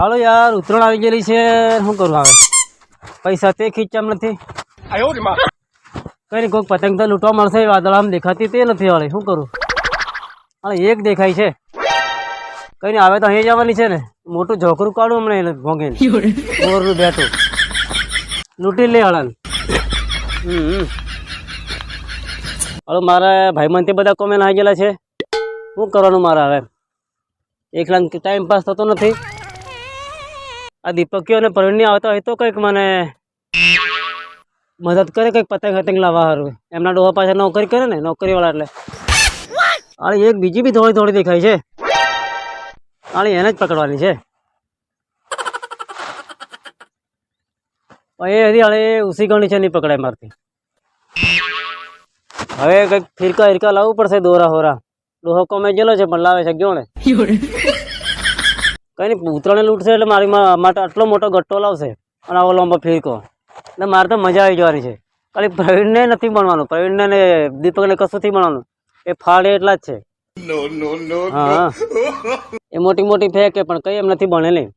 હાલો યાર, ઉતરણ આવી ગયેલી છે. શું કરું હવે? પૈસા તે ખીચામ નથી. કઈ કોઈક પતંગ તો લૂંટવા મળશે. વાદળામાં દેખાતી તે નથી. વાળી શું કરું? હા, એક દેખાય છે. કઈ નહીં, આવે તો અહીં જવાની છે ને. મોટું ઝોકરું કાઢું હમણાં ભોંગીને બોરનું બેઠું લૂંટી લે હળન. હવે મારા ભાઈબંધ તે બધા કોમેન્ટ આવી ગયેલા છે. શું કરવાનું મારે હવે? એકલા ટાઈમ પાસ થતો નથી. આ દીપકીઓ અને પ્રવીણની આવતા હોય તો કંઈક મને મદદ કરે, કંઈક પતંગ પતંગ લાવવા સારું. એમના ડોહા પાછળ નોકરી કરે ને, નોકરીવાળા એટલે. અરે એક બીજી બી થોડી થોડી દેખાય છે. અરે એને જ પકડવાની છે. એ હજી અરે ઉસી ગણી છે, નહીં પકડાય મારથી. હવે કંઈક ફિરકા હિરકા લાવવું પડશે. દોરા હોરા ડોહો કોમે ગયેલો છે પણ લાવે છે ગયો ને. કઈ નહીં, ઉતરાણે લૂંટશે એટલે મારી માટે આટલો મોટો ગટ્ટો લાવશે અને આવો લાંબો ફિરકો. એટલે મારે તો મજા આવી જવાની છે. ખાલી પ્રવીણને નથી ભણવાનું, પ્રવીણને ને દીપકને કશું નથી ભણવાનું. એ ફાળે એટલા જ છે. હા, એ મોટી મોટી ફેંકે પણ કઈ એમ નથી ભણેલી.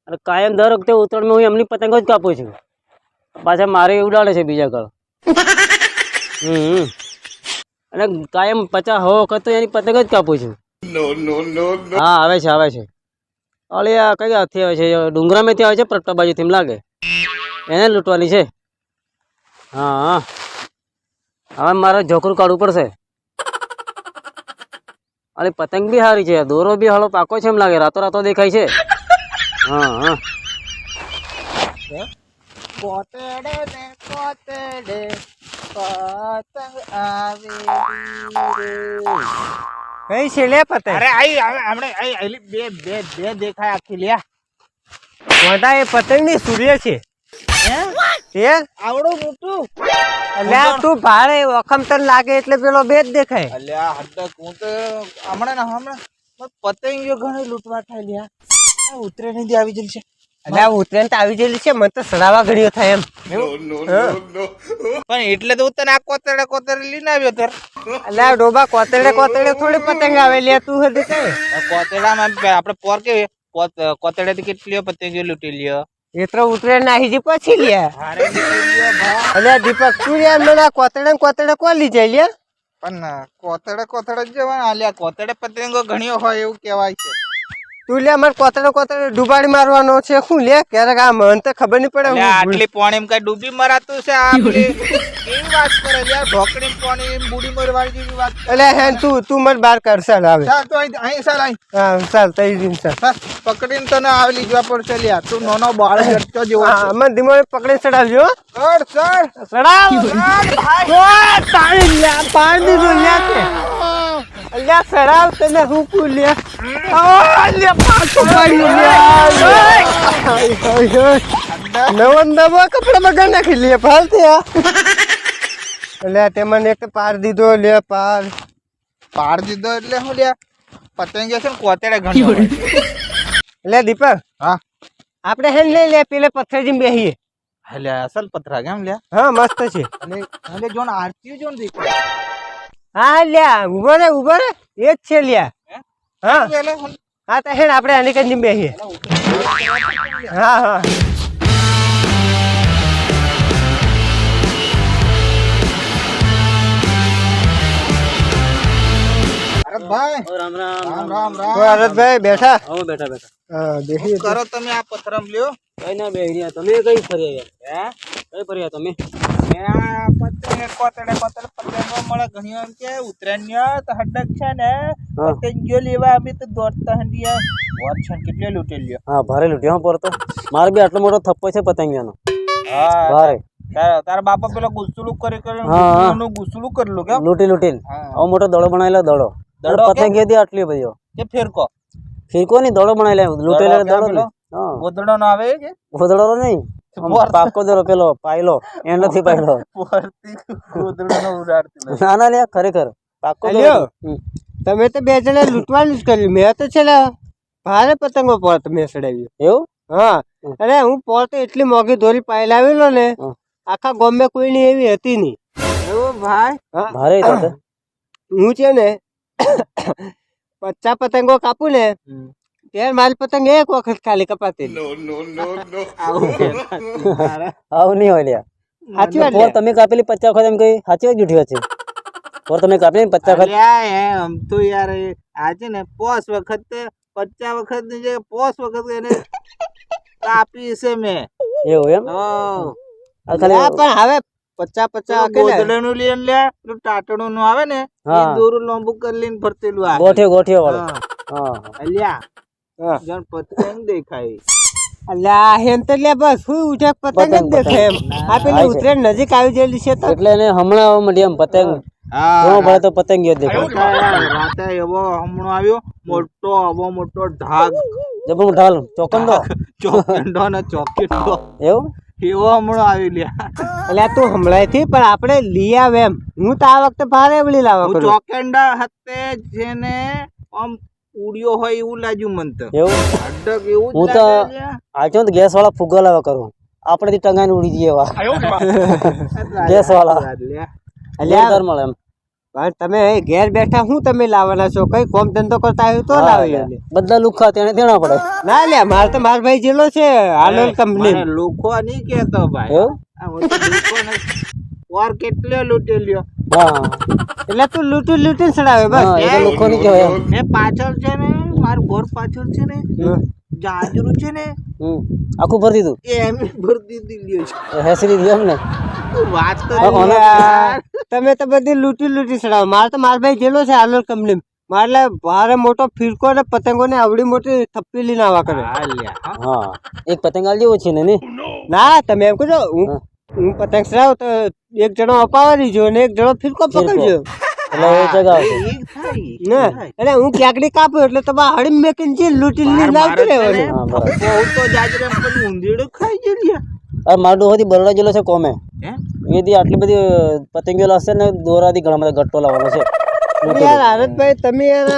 અને કાયમ દર વખતે ઉતરાણમાં હું એમની પતંગ જ કાપું છું. પાછા મારે ઉડાડે છે બીજા ઘર. અને કાયમ 50 વખત તો એની પતંગ જ કાપું છું. હા, આવે છે આવે છે. અરે આ કઈ હાથથી આવે છે? ડુંગરામાંથી આવે છે, પ્રગટા બાજુથી એમ લાગે. એને લૂંટવાની છે. હા, હવે મારે ઝોકરું કાઢવું પડશે. અરે પતંગ બી સારી છે, દોરો બી હાલો પાકો છે એમ લાગે. રાતો રાતો દેખાય છે. હા હા, કોતડે ને કોતડે પતંગ આવે. કઈ છે લે પતંગ? અરે આઈ હમણે આઈ બે બે બે દેખાય આખી લ્યા. મોટા એ પતંગ ની સૂર્ય છે. હે આવડું મોટું? અલ્યા તું ભાડે વખમ તને લાગે એટલે પેલો બે જ દેખાય. અલ્યા હડક હું તો હમણાં પતંગીઓ ઘણી લૂંટવા થાય લ્યા. ઉતરે નહીં આવી જલ છે. અલ્યા ઉતરેન તો આવી ગયેલી છે. મને તો સડાવા ઘડીઓ થાય એમ. પણ એટલે તો હું તને આ કોતડે કોતડે લઈને આવ્યો તર. અલ્યા ડોબા, કોતડે કોતડે થોડી પતંગ આવેલી તું હતી કઈ. કોતડામાં આપણે પોર કે કોતડે થી કેટલી પતંગીઓ લૂંટી લ્યો. એ તો ઉતરે નાહી જી પછી લ્યા. અલ્યા દીપક તું યાર મને કોતડે કોતડે કોણ લઈ જાય લ્યા? પણ કોતડે જ જવાના. આલ્યા કોતડે પતંગો ઘણીઓ હોય એવું કેવાય છે. તું લે મારે કોતડે કોતડે ડુબાડી મારવાનો છે. શું લે ક્યારેક આ મને તો ખબર નહીં પડે. આટલી પાણી એમ કઈ ડૂબી મરાતું છે? આ કેવી વાત કરે યાર? ઢોકળી પાણી બુડી મરવાની જેવી વાત. એટલે હે તું મને બહાર કાઢ. ચાલ આવે. ચાલ તો અહીં ચાલ અહીં. હા ચાલ તઈ દિન ચાલ. પકડીને તને આવી જવા પડશે લ્યા. તું નાનો બાળ જટકો જેવો. હા, મને ધીમો પકડીને ચડાવજો. ચડ ચડાવ તાળી લ્યા. પાણી દીધું લ્યા છે. અલ્યા ચડાવ તને હું કુ લ્યા. અલ્યા પાછું પાડ્યું લ્યા. નવો નવો કપડા બગા નાખી લે ફાલતે. એટલે તે મને એક પાર દીધો લે. પાર દીધો એટલે હું લ્યા? પતંગ છે ને કોતડે ઘણી હોય. એટલે દીપક, હા આપણે હે લઈ લે પેલે પથ્થર જીમ બેહીએ. એટલે અસલ પથરા કેમ લ્યા? હા મસ્ત છે. એટલે જોન આરતી જોન દેખો. હા લ્યા ઉભો રે એ જ છે લ્યા. હા હા તો હેડ આપણે આની કઈ જીમ બેહીએ. હા હા ભાઈ રામ રામ. રામ રામ હરતભાઈ બેઠા? આવો બેઠા બેઠા. હા બેહી કરો તમે આ પથરામ લ્યો. કઈ ના બેહી રહ્યા. તમે કઈ ફર્યા યાર? કઈ ફર્યા તમે? પતંગ કોતડે પતંગો મળે ઘણી વાર કે ઉત્તરાયણ તો હડક છે ને પતંગીઓ લેવા અમે તો દોડતા હંડિયા વોર છે કેટલે લૂંટી લ્યો. હા ભારે લૂંટ્યો પર તો. મારે બી આટલો મોટો થપ્પો છે પતંગિયાનો. હા ભારે. તારા બાપા પેલો ગુસ્સુલું કરી ગુસ્સુલું કરેલું કે લૂંટી આવો મોટો દડો બનાવેલો. દડો પતંગ હતી આટલી બધી કે ફેરકો ની દડો બનાવેલો. લૂંટેલો દડો. હા ગોદડો નો આવે કે ગોદડો નહીં, પાકો દડો પેલો પાયલો એ નથી પાયલો. ગોદડો નો ઉડાડતી ના ના લે ખરેખર પાકો દડો. તમે તો બે જણા લૂંટવાનું જ કર્યું. મેં તો છે ને ભારે પતંગો પોત મેં ચડાવ્યું. એવું હા, અને હું પોત એટલી મોંઘી દોરી પાઈ લાવેલો ને, આખા ગામમાં કોઈની એવી હતી નહીં. એવું ભાઈ હા, ભારે થશે. હું છે ને 50 પતંગો કાપું ને ત્યારે મારી પતંગ એક વખત ખાલી કપાતી આવું નહીં હોય લ્યા. સાચી વાત પોર લે. તમે કાપેલી 50 વખત એમ કઈ સાચી વાત જૂઠી વાત છે? પોર તમે કાપેલી 50 વખત અલ્યા એમ તો યાર આ છે ને 5 વખત 50 વખત ની જે 5 વખત એને કાપી છે મેં. એવું એમ? હા આ ખાલી હા, પણ હવે 50 ગોદડાનું લઈને લે પેલું ટાટણું નું આવે ને એ હા. દોરું લાંબુ કરી લઈને ફરતેલું આ ગોઠિયો વાળો. હા અલ્યા હા. જણ પતંગ દેખાય અલ્યા હેમ તો લે બસ હું ઉઠે પતંગ જ દેખાય એમ. આ પેલી હા છે. ઉત્તરાયણ નજીક આવી ગયેલી છે તો એટલે એને હમણાં આવવા માંડી એમ પતંગ ઘણો પડે તો પતંગિયો જ દેખાય. રાતે એવો હમણો આવ્યો મોટો ઢાગ જબર ઢાલ ચોકંદો ચોકેન્ડો ને ચોકેન્ડો એવું એવો હમણો આવી લ્યા એટલે તું હમણાં થી પણ આપણે લઈ આવે એમ. હું તો આ વખતે ભારે વળી લાવવા હું કરું. ચોકેન્ડા હતે જેને આમ ઉડ્યો હોય એવું લાગ્યું મને તો એવું અડક એવું જ હું તો લાગે લ્યા. આજો તો ગેસ વાળા ફુગ્ગા લાવવા કરું આપણે ટંગાઈને ઉડી જઈએ એવા ગેસ વાળા લ્યા. અલ્યા જોરદાર મળે એમ. પણ તમે અહીં ઘેર બેઠા હું તમે લાવવાના છો? કઈ કોમ ધંધો કરતા આવ્યું તો હા, લાવી લે. બધા લુખા તેને દેણા પડે ના લે મારે તો મારા ભાઈ જેલો છે હાલોલ કંપની. મને લોકો નહીં કેતો ભાઈ એવું આ બધું લોકોને વાર કેટલો લૂટેલ્યો હા એટલે તું લૂંટી ચડાવે બસ. હા, એ તો લુખો નહીં કહેવાય એમ. મેં પાછળ છે ને મારું ઘર પાછળ છે ને જાજરું છે ને આખું ભરી દીધું એ એમ ભરતી દીધી છે એ હેસરી દીધી એમ ને તું વાત તો અલ્યા, તમે તો બધી લૂંટી ચડાવો. મારે તો મારા ભાઈ જેલો છે હાલોલ કંપની. મારે ભારે મોટો ફિરકો ને પતંગો ને આવડી મોટી થપ્પી લઈને આવવા કરે. હા એક પતંગ આલજે ઓછી ને નહીં ના તમે એમ કહો હું પતંગ ચડાવું તો એક જણો અપાવવા દીજો ને એક જણો ફિરકો પકડજો એટલે એ જગા આવશે. ને એટલે હું ક્યાંકડી કાપું એટલે તમે હળી મેકીને જે લૂંટી લઈને આવતું રહેવાનું. હા બરાબર. બહુ તો જાજરે પેલું ઊંધીડું ખાઈ ગયેલી આ મારો ડોહોથી બરડા જેલો છે કોમે હે એથી આટલી બધી પતંગીઓ લાવશે ને દોરાથી ઘણા બધા ગટ્ટો લાવવાનો છે. પણ યાર આરતભાઈ તમે યાર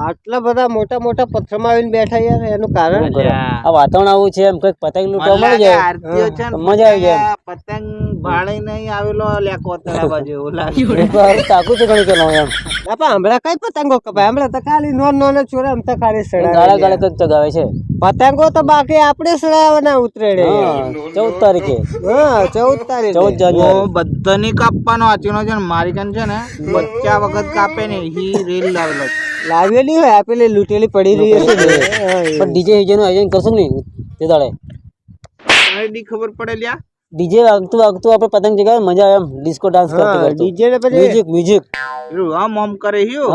આટલા બધા મોટા પથ્થરમાં આવીને બેઠા યાર એનું કારણ શું કરે? આ વાતાવરણ આવું છે એમ કઈક પતંગ લૂંટવા મળી જાય આરતીઓ છે ને મજા આવી જાય એમ. પતંગ ભાળે નહીં આવેલો લ્યા કોતરા બાજુ એવું લાગે એક વાર ચાકુ છે ઘણી પેલો એમ ના પણ હમણાં કઈ પતંગો કપાય? હમણાં તો ખાલી નોન ચોરે આમ તો ખાલી ગાળા સડાવે. ગાળે કંઈક ચગાવે છે. પતંગો તો બાકી આપણે સડાવવાના ઉતરેડે. હા 14 તારીખે હા 14 તારીખે 14 જાન્યુઆરી બધાની કાપવાનો આચીનો છે ને મારી કાન છે ને 50 વખત કાપે ને હી રેલ લાવેલો છે. લાવેલી હોય આપેલી લૂંટેલી પડી રહી હશે ને. હા, એ. પણ ડીજે હિજે નું આયોજન કરશું કે નહીં તે દાડે તને ડી ખબર પડે લ્યા ડીજે વાગતું વાગતું આપણે પતંગ ચગાવે મજા આવે એમ ડિસ્કો ડાન્સ કરતી હા કરતું ડીજે ને પછી મ્યુઝિક પેલું આમ આમ કરે હ્યું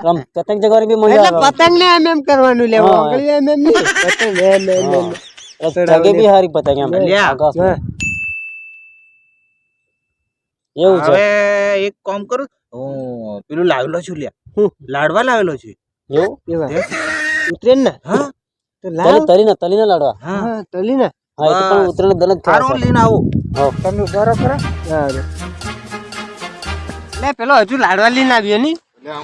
આમ પતંગ ચગાવવાની બી મજા એટલે આવે પતંગ ને એમ કરવાનું લે હા. ઓગળી એમ નહીં પતંગ એમ. જગે બી હારી પતંગ એમ લ્યા. આકાશમાં. એવું છે હવે એક કામ કરું હું પેલું લાવેલો છું લ્યા હું? લાડવા લાવેલો છે એવું એવા ઉતરેન ને હા તો લાવ. તલીને લાડવા હા હા તલી ને હા એ તો પણ ઉતરણ દન જ હારું ખાશે લઈને આવું હા. તમે ઉભા રહો ખરા હા લે પેલો હજુ લાડવા લઈને આવ્યો ની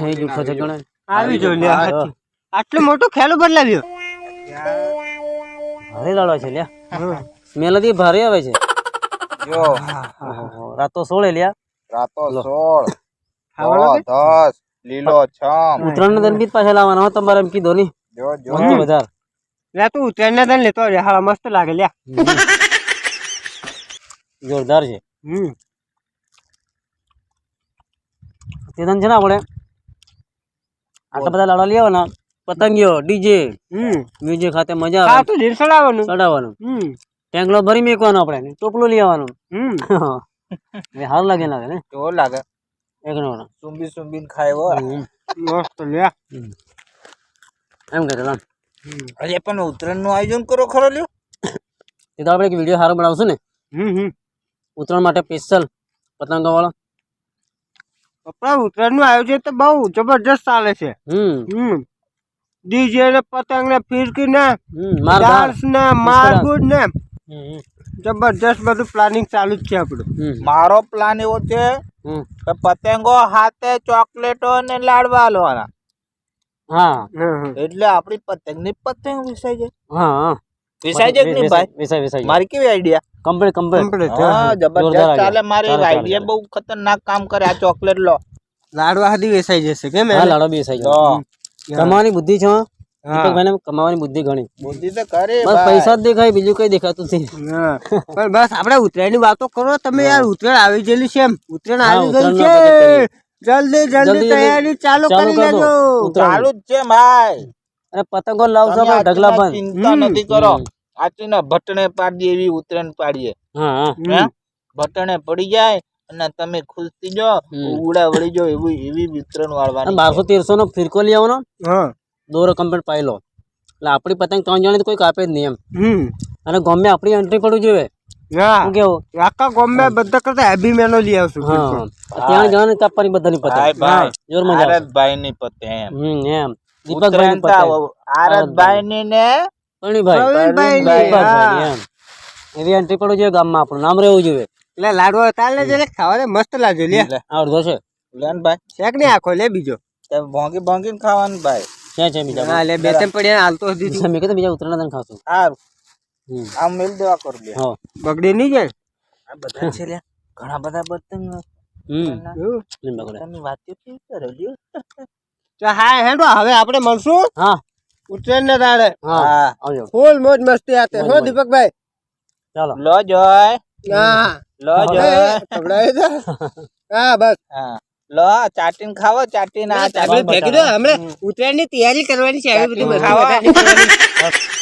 એ જૂઠો છે ગણે આવી જો લે હાથી. આટલો મોટો ખેલો બદલાવ્યો. ભારે લાડવા છે લ્યા મેલથી ભારે આવે છે જો ઓહો, રાતો 16 લ્યા રાતો 16 ખાવાનો કે? 10 લીલો છમ ઉતરાણ દન બી પાછા લાવવાના હો તમારે એમ કીધો નહીં જો મસ્ત વધારે લે તું ઉતરેન ના દન લેતો આવજે. હાલા મસ્ત લાગે લ્યા. જોરદાર છે હમ તે દન છે ને આપણે આટલા બધા લાડવા લેવાના પતંગીઓ ડીજે મ્યુઝિક ખાતે મજા હા આવે તો લીલ ચડાવવાનું. ચડાવવાનું હમ ટેંગલો ભરી મેકવાનો આપણે ટોપલું લઈ આવવાનું હમ એ સારું લાગે લાગે ને કેવો લાગે એક નંબર સુંબી સુંબીન ખાય હો મસ્ત લ્યા. એમ કહેતો લામ અરે પણ ઉત્તરાયણ નું આયોજન કરો ખરો લ્યો એ તો આપણે એક વિડીયો સારો બનાવશું ને હમ ઉત્તરાયણ માટે સ્પેશિયલ પતંગો વાળો આપણા ઉત્તરાયણ નું આયોજન તો બહુ જબરજસ્ત ચાલે છે. ડીજે ને પતંગ ને ફિરકી ને માર ડાન્સ ને મારગુડ ને હમ જબરજસ્ત બધું પ્લાનિંગ ચાલુ જ છે આપણું. મારો પ્લાન એવો છે હમ. કે પતંગો હાથે ચોકલેટો ને લાડવા આલવાના હા એટલે આપણી પતંગની પતંગ વિસાઈ જાય. હા વિસાઈ જાય કે નહીં ભાઈ? વિસાય મારી કેવી આઈડિયા? Complete Complete. હા જોરદાર જબરદસ્ત idea. ચાલે. મારી ચાલે, ચાલે, આઈડિયા બહુ ખતરનાક કામ કરે. આ ચોકલેટ લો. લાડવા હાથી વેચાઈ જશે કેમ હા એને? લાડો બી વિસાઈ લો જાય કમાવાની બુદ્ધિ છે હા. દીપકભાઈને કમાવાની બુદ્ધિ ઘણી બુદ્ધિ તો કરે બસ પૈસા જ દેખાય બીજું કઈ દેખાતું નથી હા. પણ બસ આપણે ઉત્તરાયણ ની વાતો કરો તમે યાર. ઉત્તરાયણ આવી ગયેલી છે એમ. ઉત્તરાયણ હા, આવી ગઈ ઉત્તરાયણનો છે. આપણે જલ્દી જલ્દી તૈયારી ચાલુ ચાલુ કરી કરી દો. લેજો. ઉત્તરાયણ. ચાલુ જ છે ભાઈ. અને પતંગો લાવશો તમે આપણે ઢગલા આચીના બંધ ચિંતા નથી કરો. હમ. આચીના ભટણે પાડીએ એવી ઉત્તરાયણ પાડીએ. હા હા હે? ભટણે પડી જાય અને તમે ખુશ થઈ જાઓ, ઉડા વળી જાઓ એવી ઉત્તરાયણ વાળવાની છે. 1200-1300 નો ફિરકો લઈ આવવાનો હા. દોરો કમ્પ્લીટ પાઈ લો એટલે આપણી પતંગ 3 જણી તો કોઈ કાપે જ નહીં એમ હમ. અને ગમે આપણી એન્ટ્રી પડવું જોઈએ હા. શું કેવું આખા ગામ બધા કરતા હેવી મેનો લઈ આવશું. હા ત્યાં જવાની કાપવાની બધાની ભાઈ પતંગ ભાઈ જોર મજા આવશે. આરતભાઈ ની પતંગ એમ દીપકભાઈ ઉત્તરાયણ તો આરતભાઈ ની ને પ્રવીણભાઈ પ્રવીણભાઈ ની, દીપકભાઈ હા. એમ એવી એન્ટ્રી પડવું જોઈએ ગામમાં આપણું નામ રહેવું જોઈએ એટલે લાડવા તાલે જે ખાવા મસ્ત લાગે લે. આ અડધો છે લેન ભાઈ શેક નહીં આખો લે બીજો. ભોંગી ભોંગી ને ખાવાનું ભાઈ. છે બીજા હા લે બે ત્રણ પડ્યા હાલતો હતી. બીજા મેં કીધું બીજા ઉત્તરાયણ તને ખાશું સારું હમ. આમ મેલ દેવા કરી દે. હા બગડી નહીં જાય. આ બધા છે લ્યા. ઘણા બધા પતંગ એવું? નહીં બગડે. પતંગની વાતો કેવી કરો લ્યો. તો હા હેડો હવે આપણે મળશું હા ઉત્તરાયણ ના દાડે. હા હા આવજો ફૂલ મોજ મસ્તી આતે મોજ હો મોજ. દીપકભાઈ. ચાલો લો જોય હા લો હવે જોય ખવડાવી દે. હા બસ હા લો ચાટીને ખાવો ચાટીને આ આપણે ચાટીને ભેગી દો હમણાં ઉત્તરાયણ ની તૈયારી કરવાની છે આવી બધી ચાટીને વસ્તુ ખાવા. બધાની કરવાની.